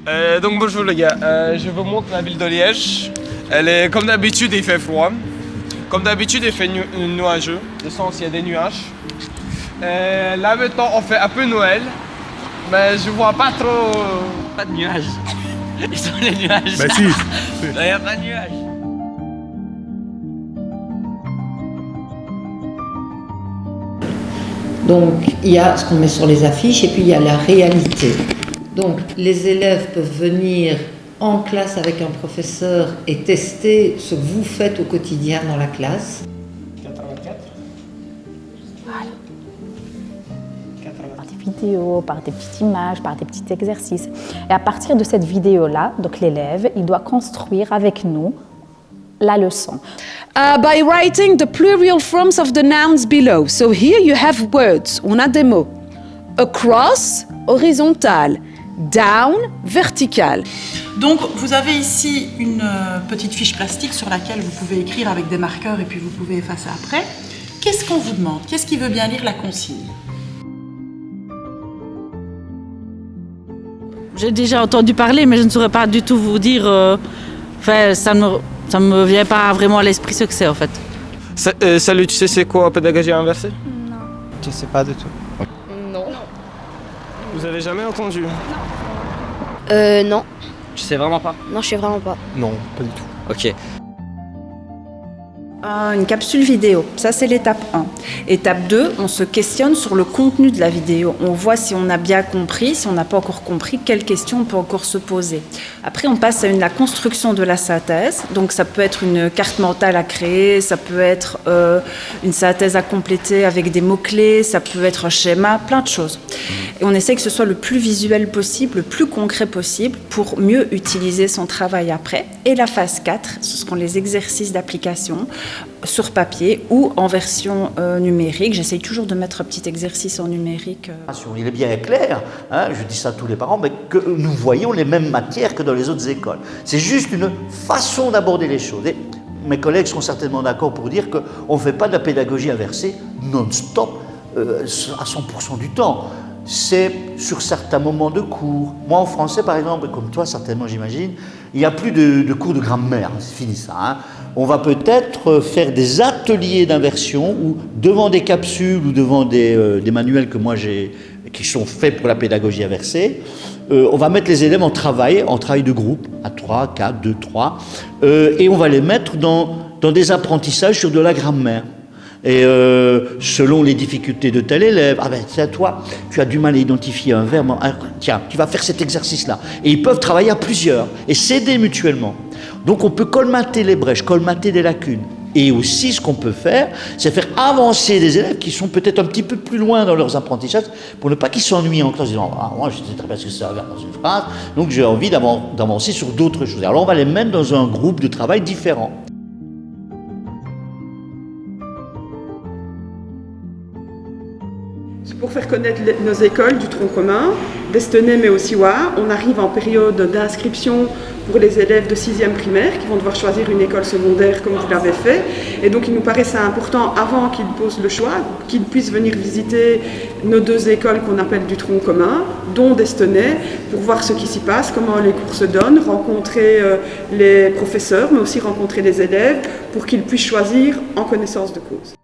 Donc bonjour les gars, je vous montre la ville de Liège. Elle est comme d'habitude, il fait froid. Comme d'habitude, il fait nuageux. De sens, il y a des nuages. Là maintenant, on fait un peu Noël. Mais je vois pas trop... Pas de nuages. Ils sont les nuages. Bah si. Il n'y a pas de nuages. Donc, il y a ce qu'on met sur les affiches et puis il y a la réalité. Donc, les élèves peuvent venir en classe avec un professeur et tester ce que vous faites au quotidien dans la classe. 84. Voilà. Par des vidéos, par des petites images, par des petits exercices. Et à partir de cette vidéo-là, donc l'élève, il doit construire avec nous la leçon. By writing the plural forms of the nouns below. So here you have words, on a des mots. Across, horizontal. Down, vertical. Donc vous avez ici une petite fiche plastique sur laquelle vous pouvez écrire avec des marqueurs et puis vous pouvez effacer après. Qu'est-ce qu'on vous demande? Qu'est-ce qui veut bien lire la consigne? J'ai déjà entendu parler, mais je ne saurais pas du tout vous dire. Ça me vient pas vraiment à l'esprit ce que c'est en fait. Salut, tu sais c'est quoi pédagogie inversée? Non. Je sais pas du tout. Non. Vous avez jamais entendu? Non. Je sais vraiment pas. Non, je sais vraiment pas. Non, pas du tout. Ok. Une capsule vidéo, ça c'est l'étape 1. Étape 2, on se questionne sur le contenu de la vidéo. On voit si on a bien compris, si on n'a pas encore compris, quelles questions on peut encore se poser. Après, on passe à la construction de la synthèse. Donc ça peut être une carte mentale à créer, ça peut être une synthèse à compléter avec des mots-clés, ça peut être un schéma, plein de choses. Et on essaie que ce soit le plus visuel possible, le plus concret possible pour mieux utiliser son travail après. Et la phase 4, ce seront les exercices d'application sur papier ou en version numérique. J'essaye toujours de mettre un petit exercice en numérique. Il est bien clair, hein, je dis ça à tous les parents, mais que nous voyons les mêmes matières que dans les autres écoles. C'est juste une façon d'aborder les choses. Et mes collègues seront certainement d'accord pour dire qu'on ne fait pas de la pédagogie inversée non-stop à 100% du temps. C'est sur certains moments de cours. Moi, en français, par exemple, comme toi, certainement, j'imagine, il n'y a plus de cours de grammaire. C'est fini, ça. Hein. On va peut-être faire des ateliers d'inversion où, devant des capsules ou devant des manuels que moi j'ai, qui sont faits pour la pédagogie inversée, on va mettre les élèves en travail de groupe, à 3, 4, 2, 3, et on va les mettre dans des apprentissages sur de la grammaire. Et selon les difficultés de tel élève, ah ben tiens, toi, tu as du mal à identifier un verbe, tiens, tu vas faire cet exercice-là. Et ils peuvent travailler à plusieurs et s'aider mutuellement. Donc on peut colmater les brèches, colmater des lacunes. Et aussi, ce qu'on peut faire, c'est faire avancer des élèves qui sont peut-être un petit peu plus loin dans leurs apprentissages, pour ne pas qu'ils s'ennuient en classe, en disant ah, moi je sais très bien ce que c'est un verbe dans une phrase, donc j'ai envie d'avancer sur d'autres choses. Alors on va les mettre dans un groupe de travail différent. Pour faire connaître nos écoles du tronc commun, d'Estenay mais aussi Wa, on arrive en période d'inscription pour les élèves de 6e primaire qui vont devoir choisir une école secondaire comme vous l'avez fait. Et donc il nous paraissait important, avant qu'ils posent le choix, qu'ils puissent venir visiter nos 2 écoles qu'on appelle du tronc commun, dont d'Estenay, pour voir ce qui s'y passe, comment les cours se donnent, rencontrer les professeurs, mais aussi rencontrer les élèves, pour qu'ils puissent choisir en connaissance de cause.